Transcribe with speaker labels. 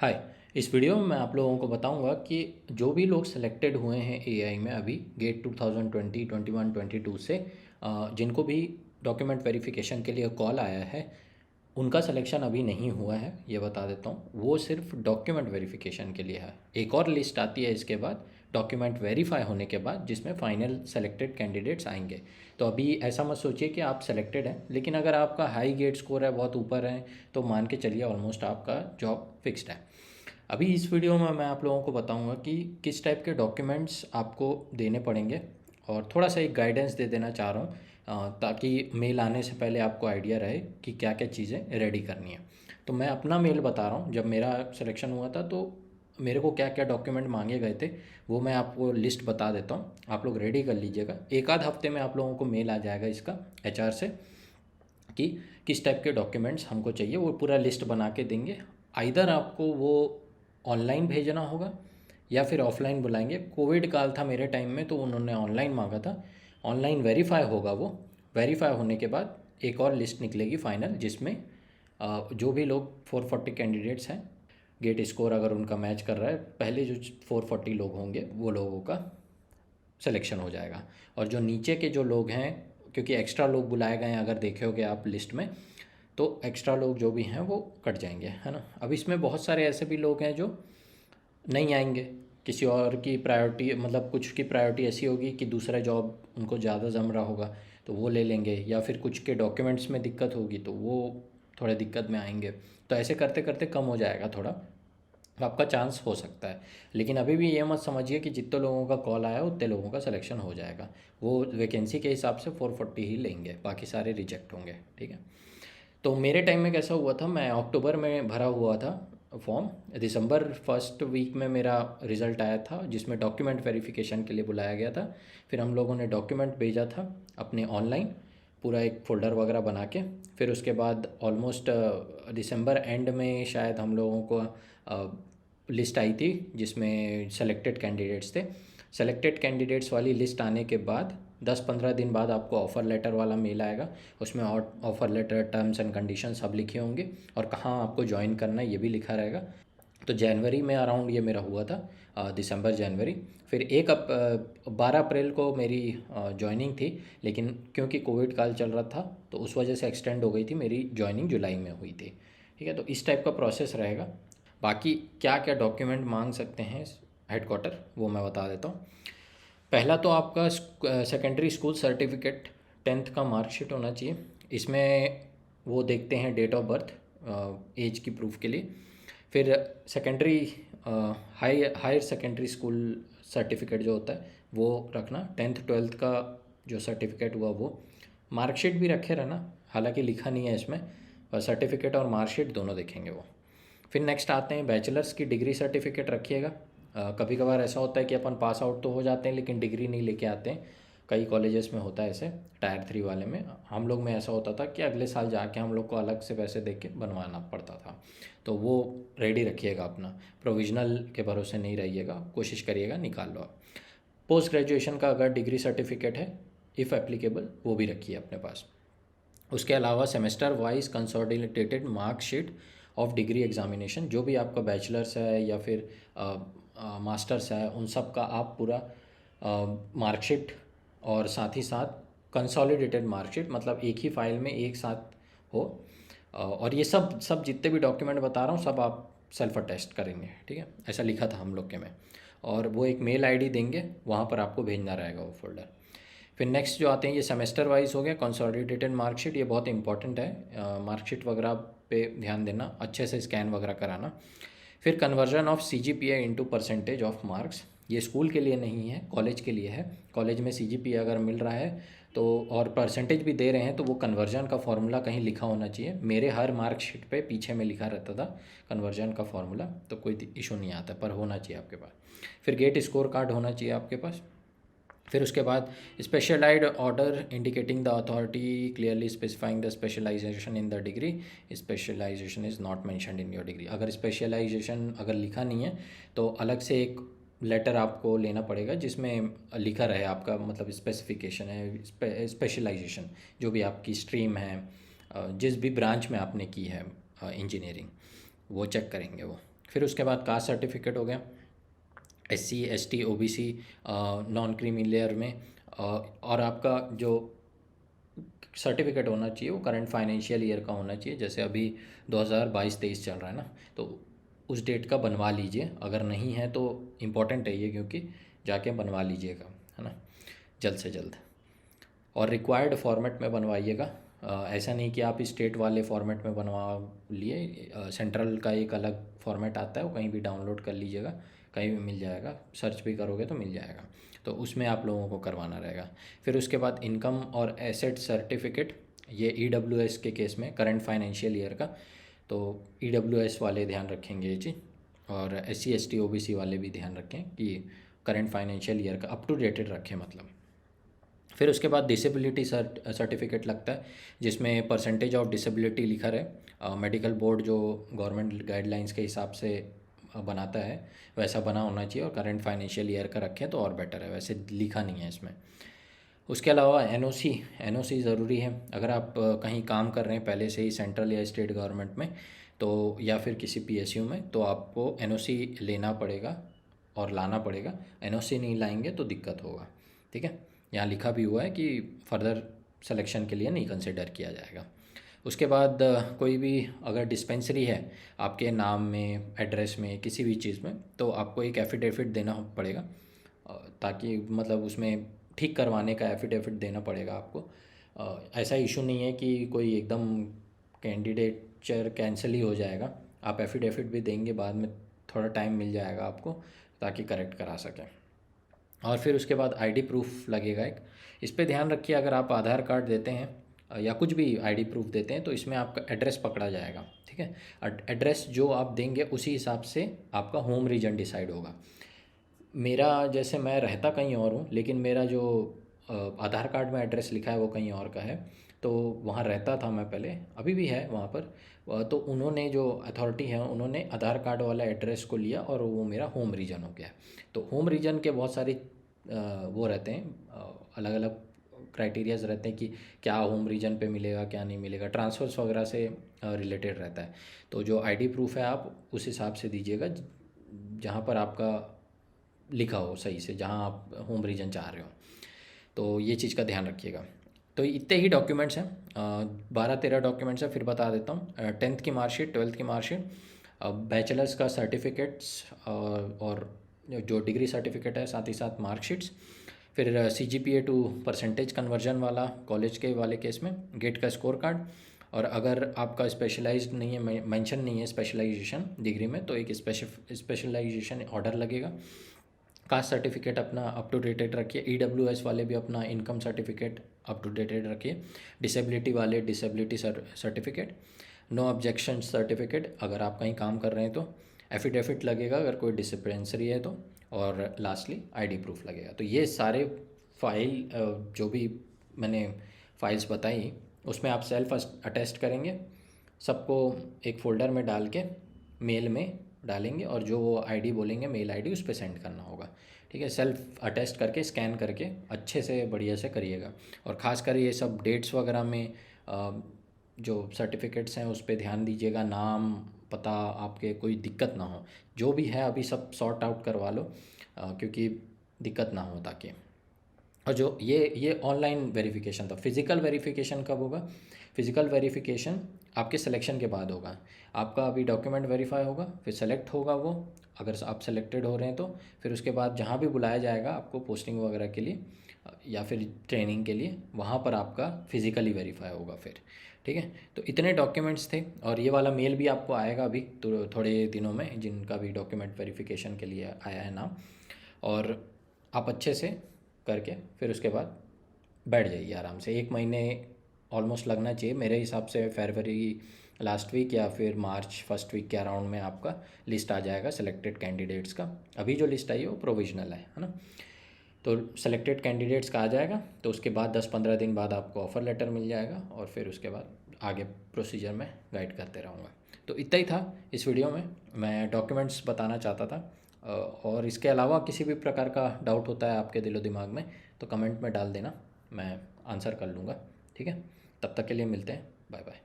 Speaker 1: हाय। इस वीडियो में मैं आप लोगों को बताऊंगा कि जो भी लोग सिलेक्टेड हुए हैं एआई में अभी गेट 2020 21 22 से जिनको भी डॉक्यूमेंट वेरिफिकेशन के लिए कॉल आया है उनका सिलेक्शन अभी नहीं हुआ है, ये बता देता हूँ। वो सिर्फ डॉक्यूमेंट वेरिफिकेशन के लिए है। एक और लिस्ट आती है इसके बाद डॉक्यूमेंट वेरीफाई होने के बाद, जिसमें फाइनल सेलेक्टेड कैंडिडेट्स आएंगे। तो अभी ऐसा मत सोचिए कि आप सेलेक्टेड हैं, लेकिन अगर आपका हाई गेट स्कोर है, बहुत ऊपर है, तो मान के चलिए ऑलमोस्ट आपका जॉब फिक्स्ड है। अभी इस वीडियो में मैं आप लोगों को बताऊंगा कि किस टाइप के डॉक्यूमेंट्स आपको देने पड़ेंगे, और थोड़ा सा एक गाइडेंस दे देना चाह रहा हूँ ताकि मेल आने से पहले आपको आइडिया रहे कि क्या क्या चीज़ें रेडी करनी है। तो मैं अपना मेल बता रहा हूँ, जब मेरा सिलेक्शन हुआ था तो मेरे को क्या क्या डॉक्यूमेंट मांगे गए थे वो मैं आपको लिस्ट बता देता हूँ। आप लोग रेडी कर लीजिएगा, एक आध हफ्ते में आप लोगों को मेल आ जाएगा इसका एचआर से कि किस टाइप के डॉक्यूमेंट्स हमको चाहिए। वो पूरा लिस्ट बना के देंगे। आइदर आपको वो ऑनलाइन भेजना होगा या फिर ऑफलाइन बुलाएंगे। कोविड काल था मेरे टाइम में, तो उन्होंने ऑनलाइन मांगा था। ऑनलाइन वेरीफाई होगा वो। वेरीफाई होने के बाद एक और लिस्ट निकलेगी फाइनल, जिसमें जो भी लोग 440 कैंडिडेट्स हैं, गेट स्कोर अगर उनका मैच कर रहा है, पहले जो 440 लोग होंगे वो लोगों का सिलेक्शन हो जाएगा। और जो नीचे के जो लोग हैं, क्योंकि एक्स्ट्रा लोग बुलाए गए हैं, अगर देखे होगे आप लिस्ट में, तो एक्स्ट्रा लोग जो भी हैं वो कट जाएंगे, है ना। अब इसमें बहुत सारे ऐसे भी लोग हैं जो नहीं आएंगे। किसी और की प्रायोरिटी, मतलब कुछ की प्रायोरिटी ऐसी होगी कि दूसरा जॉब उनको ज़्यादा जम रहा होगा तो वो ले लेंगे, या फिर कुछ के डॉक्यूमेंट्स में दिक्कत होगी तो वो थोड़े दिक्कत में आएंगे। तो ऐसे करते करते कम हो जाएगा थोड़ा, आपका चांस हो सकता है। लेकिन अभी भी ये मत समझिए कि जितने लोगों का कॉल आया उतने लोगों का सिलेक्शन हो जाएगा। वो वैकेंसी के हिसाब से 440 ही लेंगे, बाकी सारे रिजेक्ट होंगे, ठीक है। तो मेरे टाइम में कैसा हुआ था, मैं अक्टूबर में भरा हुआ था फॉर्म। दिसंबर फर्स्ट वीक में मेरा रिज़ल्ट आया था, जिसमें डॉक्यूमेंट वेरिफिकेशन के लिए बुलाया गया था। फिर हम लोगों ने डॉक्यूमेंट भेजा था अपने ऑनलाइन, पूरा एक फ़ोल्डर वगैरह बना के। फिर उसके बाद ऑलमोस्ट दिसंबर एंड में शायद हम लोगों को लिस्ट आई थी जिसमें सेलेक्टेड कैंडिडेट्स थे। सेलेक्टेड कैंडिडेट्स वाली लिस्ट आने के बाद 10-15 दिन बाद आपको ऑफ़र लेटर वाला मेल आएगा। उसमें offer letter, terms and condition सब लिखे होंगे, और कहाँ आपको ज्वाइन करना है ये भी लिखा रहेगा। तो जनवरी में अराउंड ये मेरा हुआ था, दिसंबर जनवरी। फिर 12 अप्रैल को मेरी ज्वाइनिंग थी, लेकिन क्योंकि कोविड काल चल रहा था तो उस वजह से एक्सटेंड हो गई थी। मेरी ज्वाइनिंग जुलाई में हुई थी, ठीक है। तो इस टाइप का प्रोसेस रहेगा। बाकी क्या क्या डॉक्यूमेंट मांग सकते हैं हेडक्वार्टर, वो मैं बता देता हूँ। पहला तो आपका सेकेंडरी स्कूल सर्टिफिकेट, 10th का मार्कशीट होना चाहिए। इसमें वो देखते हैं डेट ऑफ बर्थ, एज की प्रूफ के लिए। फिर secondary higher secondary school certificate जो होता है वो रखना। 10th 12th का जो सर्टिफिकेट हुआ वो। मार्कशीट भी रखे रहना, हालांकि लिखा नहीं है इसमें, पर सर्टिफिकेट और मार्कशीट दोनों देखेंगे वो। फिर नेक्स्ट आते हैं बैचलर्स की डिग्री सर्टिफिकेट रखिएगा। कभी कभार ऐसा होता है कि अपन पास आउट तो हो जाते हैं लेकिन डिग्री नहीं लेके आते हैं। कई कॉलेजेस में होता है ऐसे, टायर 3 वाले में। हम लोग में ऐसा होता था कि अगले साल जाके हम लोग को अलग से पैसे दे के बनवाना पड़ता था। तो वो रेडी रखिएगा अपना, प्रोविज़नल के भरोसे नहीं रहिएगा, कोशिश करिएगा निकाल लो आप। पोस्ट ग्रेजुएशन का अगर डिग्री सर्टिफिकेट है, इफ़ एप्लीकेबल, वो भी रखिए अपने पास। उसके अलावा semester wise consolidated marksheet of degree examination, जो भी आपका बैचलर्स है या फिर मास्टर्स है, उन सब का आप पूरा मार्कशीट, और साथ ही साथ कंसोलिडेटेड मार्कशीट, मतलब एक ही फाइल में एक साथ हो। और ये सब सब जितने भी डॉक्यूमेंट बता रहा हूँ सब आप सेल्फ अटेस्ट करेंगे, ठीक है। ऐसा लिखा था हम लोग के में। और वो एक मेल आईडी देंगे, वहाँ पर आपको भेजना रहेगा वो फोल्डर। फिर नेक्स्ट जो आते हैं, ये सेमेस्टर वाइज हो गया कंसोलिडेटेड मार्कशीट। ये बहुत इंपॉर्टेंट है, मार्कशीट वगैरह पे ध्यान देना, अच्छे से स्कैन वगैरह कराना। फिर conversion of CGPA into percentage of marks. ये स्कूल के लिए नहीं है, कॉलेज के लिए है। कॉलेज में CGPA अगर मिल रहा है तो, और परसेंटेज भी दे रहे हैं, तो वो कन्वर्जन का फॉर्मूला कहीं लिखा होना चाहिए। मेरे हर मार्कशीट पे पीछे में लिखा रहता था कन्वर्जन का फॉर्मूला, तो कोई इशू नहीं आता, पर होना चाहिए आपके पास। फिर गेट स्कोर कार्ड होना चाहिए आपके पास। फिर उसके बाद specialised order indicating the authority clearly specifying the specialisation in the degree. Specialisation is not mentioned in your degree. अगर स्पेशलाइजेशन अगर लिखा नहीं है तो अलग से एक लेटर आपको लेना पड़ेगा जिसमें लिखा रहे आपका, मतलब स्पेसिफिकेशन है, स्पेशलाइजेशन जो भी आपकी स्ट्रीम है, जिस भी ब्रांच में आपने की है इंजीनियरिंग, वो चेक करेंगे वो। फिर उसके बाद कास्ट सर्टिफिकेट हो गया, SC ST OBC non creamy layer में। और आपका जो सर्टिफिकेट होना चाहिए वो करंट फाइनेंशियल ईयर का होना चाहिए। जैसे अभी 2022-23 चल रहा है ना, तो उस डेट का बनवा लीजिए। अगर नहीं है तो इम्पॉर्टेंट है ये, क्योंकि जाके बनवा लीजिएगा, है ना, जल्द से जल्द। और रिक्वायर्ड फॉर्मेट में बनवाइएगा। ऐसा नहीं कि आप स्टेट वाले फॉर्मेट में बनवा लिए, सेंट्रल का एक अलग फॉर्मेट आता है, वो कहीं भी डाउनलोड कर लीजिएगा, कहीं भी मिल जाएगा, सर्च भी करोगे तो मिल जाएगा। तो उसमें आप लोगों को करवाना रहेगा। फिर उसके बाद इनकम और एसेट सर्टिफिकेट, ये EWS के केस में करंट फाइनेंशियल ईयर का, तो EWS वाले ध्यान रखेंगे ये चीज़। और SC ST OBC वाले भी ध्यान रखें कि करंट फाइनेंशियल ईयर का अप टू डेटेड रखें मतलब। फिर उसके बाद डिसेबिलिटी सर्टिफिकेट लगता है, जिसमें परसेंटेज ऑफ डिसेबिलिटी लिखा रहे। मेडिकल बोर्ड जो गवर्नमेंट गाइडलाइंस के हिसाब से बनाता है वैसा बना होना चाहिए, और करंट फाइनेंशियल ईयर का रखें तो और बेटर है, वैसे लिखा नहीं है इसमें। उसके अलावा NOC ज़रूरी है। अगर आप कहीं काम कर रहे हैं पहले से ही सेंट्रल या स्टेट गवर्नमेंट में, तो या फिर किसी PSU में, तो आपको NOC लेना पड़ेगा और लाना पड़ेगा। NOC नहीं लाएंगे तो दिक्कत होगा, ठीक है। यहाँ लिखा भी हुआ है कि फर्दर सिलेक्शन के लिए नहीं कंसिडर किया जाएगा। उसके बाद कोई भी अगर डिस्पेंसरी है आपके नाम में, एड्रेस में, किसी भी चीज़ में, तो आपको एक एफिडेविट देना पड़ेगा, ताकि मतलब उसमें ठीक करवाने का एफिडेविट देना पड़ेगा आपको। ऐसा इशू नहीं है कि कोई एकदम कैंडिडेचर कैंसिल ही हो जाएगा, आप एफिडेविट भी देंगे बाद में, थोड़ा टाइम मिल जाएगा आपको ताकि करेक्ट करा सकें। और फिर उसके बाद ID प्रूफ लगेगा एक। इस पे ध्यान रखिए, अगर आप आधार कार्ड देते हैं या कुछ भी ID प्रूफ देते हैं तो इसमें आपका एड्रेस पकड़ा जाएगा, ठीक है। एड्रेस जो आप देंगे उसी हिसाब से आपका होम रीजन डिसाइड होगा। मेरा जैसे मैं रहता कहीं और हूँ, लेकिन मेरा जो आधार कार्ड में एड्रेस लिखा है वो कहीं और का है, तो वहाँ रहता था मैं पहले, अभी भी है वहाँ पर। तो उन्होंने जो अथॉरिटी है उन्होंने आधार कार्ड वाला एड्रेस को लिया और वो मेरा होम रीजन हो गया। तो होम रीजन के बहुत सारे वो रहते हैं, अलग अलग क्राइटेरियाज रहते हैं कि क्या होम रीजन पे मिलेगा क्या नहीं मिलेगा, ट्रांसफ़र्स वगैरह से रिलेटेड रहता है। तो जो ID प्रूफ है आप उस हिसाब से दीजिएगा जहाँ पर आपका लिखा हो सही से, जहाँ आप होम रीजन चाह रहे हो। तो ये चीज़ का ध्यान रखिएगा। तो इतने ही डॉक्यूमेंट्स हैं, 12-13 डॉक्यूमेंट्स हैं। फिर बता देता हूँ, 10th की मार्कशीट, 12th की मार्कशीट, बैचलर्स का सर्टिफिकेट्स, और जो डिग्री सर्टिफिकेट है, साथ ही साथ मार्कशीट्स। फिर CGPA टू परसेंटेज कन्वर्जन वाला कॉलेज के वाले केस में, गेट का स्कोर कार्ड। और अगर आपका स्पेशलाइज्ड नहीं है, मेंशन नहीं है स्पेशलाइजेशन डिग्री में, तो एक स्पेशलाइजेशन ऑर्डर लगेगा। कास्ट सर्टिफिकेट अपना अप टू डेटेड रखिए। EWS वाले भी अपना income certificate up to dated रखिए। डिसेबिलिटी वाले disability certificate. No objection certificate अगर आप कहीं काम कर रहे हैं तो। एफिडेविट लगेगा अगर कोई डिस्पेंसरी है तो। और लास्टली ID प्रूफ लगेगा। तो ये सारे फाइल जो भी मैंने फाइल्स बताई उसमें आप सेल्फ अटेस्ट करेंगे, सबको एक फ़ोल्डर में डाल के मेल में डालेंगे, और जो वो ID बोलेंगे मेल ID उस पर सेंड करना होगा, ठीक है। सेल्फ अटेस्ट करके स्कैन करके अच्छे से बढ़िया से करिएगा। और ख़ासकर ये सब डेट्स वगैरह में जो सर्टिफिकेट्स हैं उस पर ध्यान दीजिएगा, नाम पता आपके कोई दिक्कत ना हो। जो भी है अभी सब सॉर्ट आउट करवा लो, क्योंकि दिक्कत ना हो ताकि। और जो ये ऑनलाइन वेरिफिकेशन था। फिज़िकल वेरिफिकेशन कब होगा? फिज़िकल वेरिफिकेशन आपके सिलेक्शन के बाद होगा। आपका अभी डॉक्यूमेंट वेरीफाई होगा, फिर सेलेक्ट होगा वो, अगर आप सेलेक्टेड हो रहे हैं तो। फिर उसके बाद जहाँ भी बुलाया जाएगा आपको पोस्टिंग वगैरह के लिए या फिर ट्रेनिंग के लिए, वहाँ पर आपका फ़िज़िकली वेरीफाई होगा फिर, ठीक है। तो इतने डॉक्यूमेंट्स थे, और ये वाला मेल भी आपको आएगा अभी तो थोड़े दिनों में, जिनका भी डॉक्यूमेंट वेरिफिकेशन के लिए आया है नाम। और आप अच्छे से करके फिर उसके बाद बैठ जाइए आराम से। 1 महीने ऑलमोस्ट लगना चाहिए मेरे हिसाब से। फरवरी लास्ट वीक या फिर मार्च फर्स्ट वीक के अराउंड में आपका लिस्ट आ जाएगा सिलेक्टेड कैंडिडेट्स का। अभी जो लिस्ट आई है वो प्रोविजनल है ना। तो सिलेक्टेड कैंडिडेट्स का आ जाएगा, तो उसके बाद 10-15 दिन बाद आपको ऑफ़र लेटर मिल जाएगा, और फिर उसके बाद आगे प्रोसीजर में गाइड करते रहूँगा। तो इतना ही था इस वीडियो में, मैं डॉक्यूमेंट्स बताना चाहता था। और इसके अलावा किसी भी प्रकार का डाउट होता है आपके दिलो दिमाग में तो कमेंट में डाल देना, मैं आंसर कर लूँगा, ठीक है। तब तक के लिए मिलते हैं, बाय बाय।